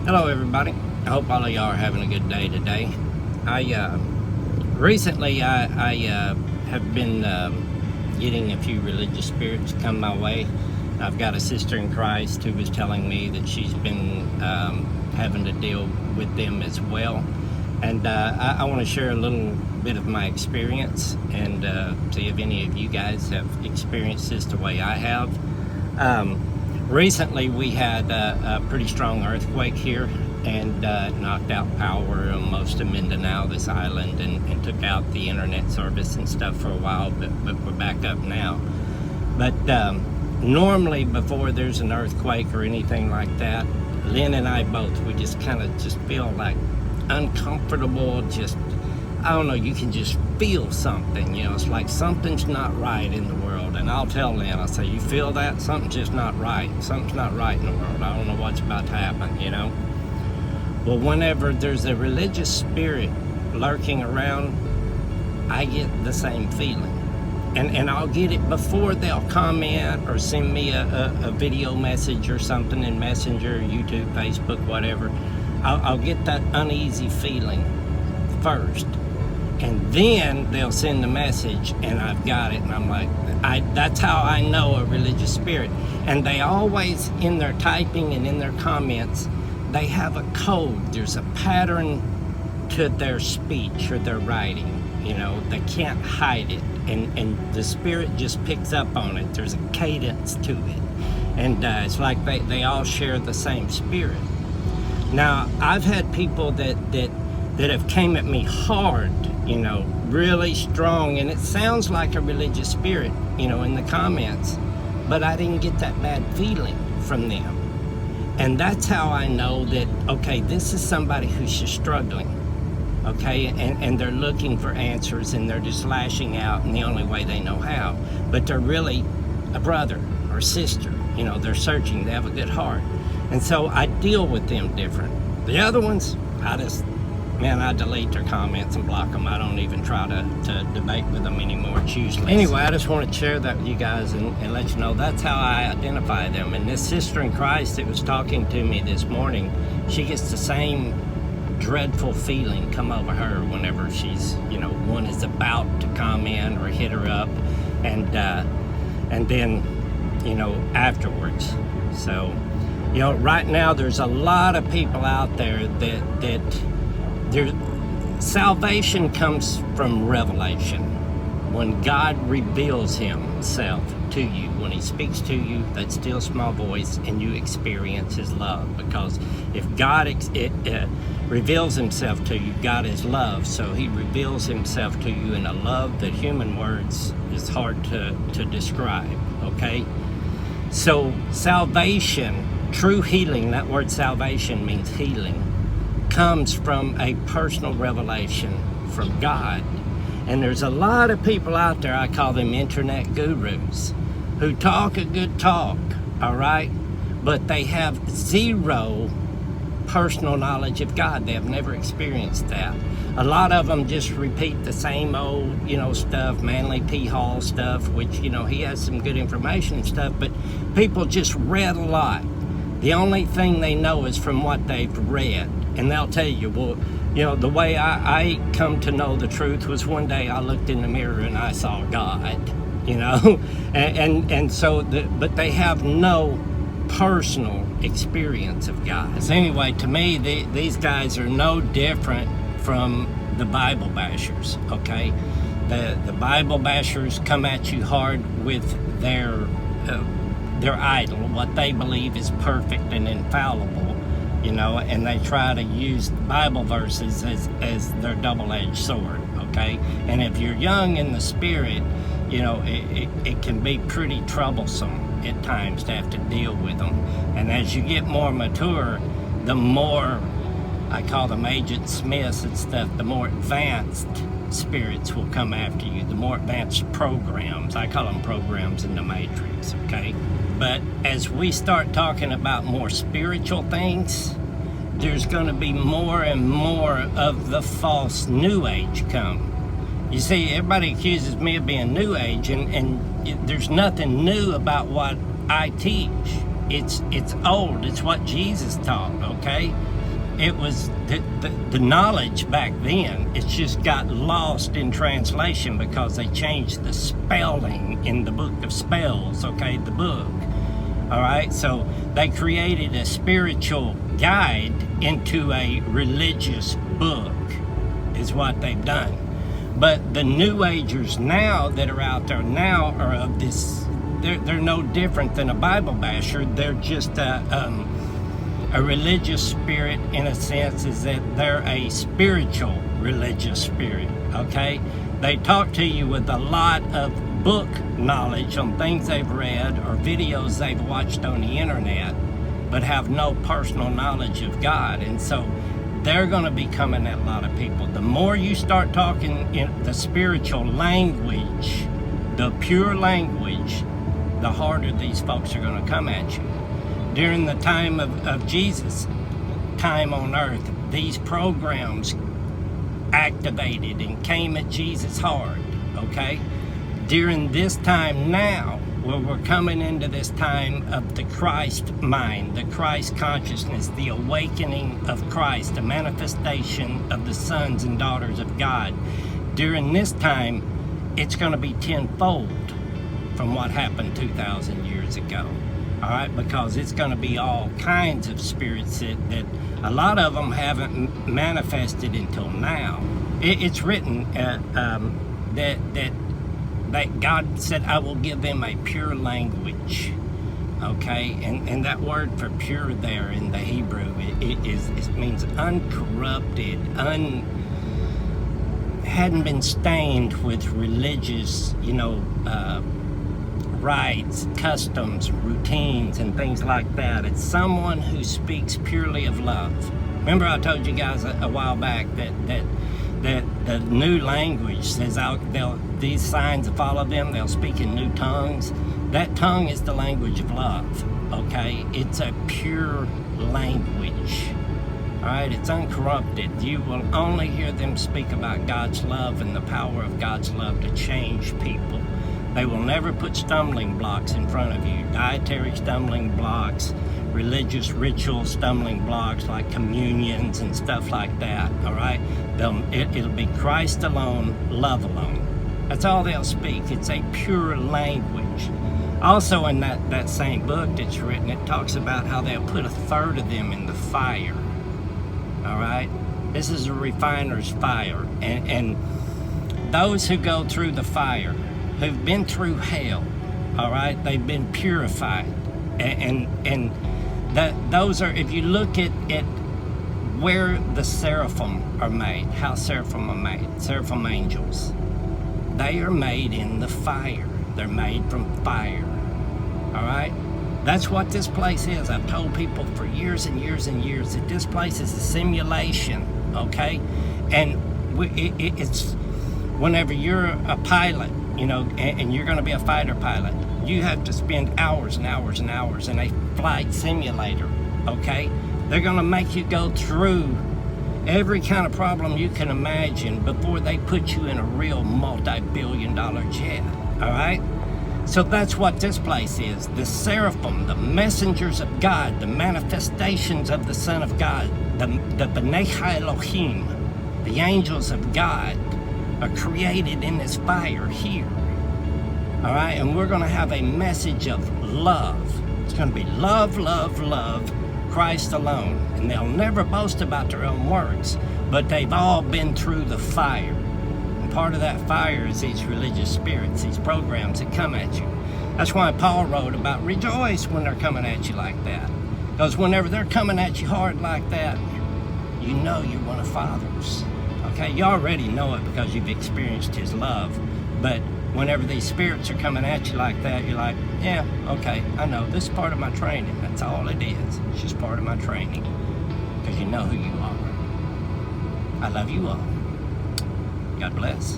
Hello everybody. I hope all of y'all are having a good day today. Recently have been getting a few religious spirits come my way. I've got a sister in Christ who was telling me that she's been having to deal with them as well. And I want to share a little bit of my experience and see if any of you guys have experienced this the way I have. Recently we had a pretty strong earthquake here and knocked out power on most of Mindanao, this island, and took out the internet service and stuff for a while, but we're back up now. But normally before there's an earthquake or anything like that, Lynn and I both, we just kind of just feel like uncomfortable, just, I don't know, you can just feel something, you know, it's like something's not right in the world. And I'll tell Lynn, I'll say, you feel that? Something's just not right. Something's not right in the world. I don't know what's about to happen, you know? Well, whenever there's a religious spirit lurking around, I get the same feeling. And I'll get it before they'll comment or send me a video message or something in Messenger, YouTube, Facebook, whatever. I'll get that uneasy feeling first. And then they'll send the message and I've got it, and I'm like, that's how I know a religious spirit. And they always, in their typing and in their comments, they have a code. There's a pattern to their speech or their writing. You know, they can't hide it. And the spirit just picks up on it. There's a cadence to it. And it's like they all share the same spirit. Now, I've had people that have came at me hard, you know, really strong, and it sounds like a religious spirit, you know, in the comments, but I didn't get that bad feeling from them. And that's how I know that, okay, this is somebody who's just struggling, okay, and they're looking for answers, and they're just lashing out in the only way they know how, but they're really a brother or sister, you know, they're searching, they have a good heart. And so I deal with them different. The other ones, I delete their comments and block them. I don't even try to debate with them anymore. It's useless. Anyway, I just want to share that with you guys and let you know that's how I identify them. And this sister in Christ that was talking to me this morning, she gets the same dreadful feeling come over her whenever she's, you know, one is about to comment or hit her up, and then, you know, afterwards. So, you know, right now there's a lot of people out there that salvation comes from revelation. When God reveals himself to you, when he speaks to you, that still small voice, and you experience his love. Because if God reveals himself to you, God is love, so he reveals himself to you in a love that human words is hard to describe, okay? So salvation, true healing, that word salvation means healing, comes from a personal revelation from God. And there's a lot of people out there, I call them internet gurus, who talk a good talk, all right? But they have zero personal knowledge of God. They have never experienced that. A lot of them just repeat the same old, you know, stuff, Manly P. Hall stuff, which, you know, he has some good information and stuff, but people just read a lot. The only thing they know is from what they've read. And they'll tell you, well, you know, the way I come to know the truth was one day I looked in the mirror and I saw God, you know, and so, but they have no personal experience of God. So anyway, to me, these guys are no different from the Bible bashers, okay? The Bible bashers come at you hard with their idol, what they believe is perfect and infallible, you know, and they try to use Bible verses as their double-edged sword, okay? And if you're young in the spirit, you know, it can be pretty troublesome at times to have to deal with them. And as you get more mature, the more, I call them Agent Smiths and stuff, the more advanced spirits will come after you, the more advanced programs. I call them programs in the Matrix, okay? But as we start talking about more spiritual things, there's going to be more and more of the false New Age come. You see, everybody accuses me of being New Age, and there's nothing new about what I teach. it's old. It's what Jesus taught, okay? It was the knowledge back then. It's just got lost in translation because they changed the spelling in the book of spells, okay, the book. All right, so they created a spiritual guide into a religious book is what they've done. But the New Agers now that are out there now are of this, they're no different than a Bible basher. They're just a religious spirit in a sense, is that they're a spiritual religious spirit, okay? They talk to you with a lot of book knowledge on things they've read or videos they've watched on the internet, but have no personal knowledge of God. And so they're going to be coming at a lot of people. The more you start talking in the spiritual language, the pure language, the harder these folks are going to come at you. During the time of Jesus' time on earth, these programs activated and came at Jesus hard, okay? During this time now, where we're coming into this time of the Christ mind, the Christ consciousness, the awakening of Christ, the manifestation of the sons and daughters of God. During this time, it's going to be tenfold from what happened 2,000 years ago. All right, because it's going to be all kinds of spirits that a lot of them haven't manifested until now. It's written that God said, I will give them a pure language, okay? And that word for pure there in the Hebrew, it means uncorrupted, hadn't been stained with religious, rites, customs, routines, and things like that. It's someone who speaks purely of love. Remember I told you guys a while back that the new language says these signs that follow them, they'll speak in new tongues. That tongue is the language of love, okay? It's a pure language, all right? It's uncorrupted. You will only hear them speak about God's love and the power of God's love to change people. They will never put stumbling blocks in front of you, dietary stumbling blocks, religious ritual stumbling blocks like communions and stuff like that, all right? It'll be Christ alone, love alone. That's all they'll speak. It's a pure language. Also in that same book that's written, it talks about how they'll put a third of them in the fire, all right? This is a refiner's fire. And those who go through the fire, who've been through hell, all right, they've been purified. And those are, if you look at where the seraphim are made, how seraphim are made, seraphim angels, they are made in the fire. They're made from fire, all right? That's what this place is. I've told people for years and years and years that this place is a simulation, okay? And it's whenever you're a pilot, and you're going to be a fighter pilot, you have to spend hours and hours and hours in a flight simulator, okay? They're going to make you go through every kind of problem you can imagine before they put you in a real multi-billion-dollar jet, all right? So that's what this place is. The seraphim, the messengers of God, the manifestations of the Son of God, the B'nai Elohim, the angels of God, are created in this fire here, all right? And we're going to have a message of love. It's going to be love, love, love, Christ alone. And they'll never boast about their own works, but they've all been through the fire. And part of that fire is these religious spirits, these programs that come at you. That's why Paul wrote about rejoice when they're coming at you like that. Because whenever they're coming at you hard like that, you know you're one of Father's. Okay, you already know it because you've experienced his love. But whenever these spirits are coming at you like that, you're like, yeah, okay, I know. This is part of my training. That's all it is. It's just part of my training. Because you know who you are. I love you all. God bless.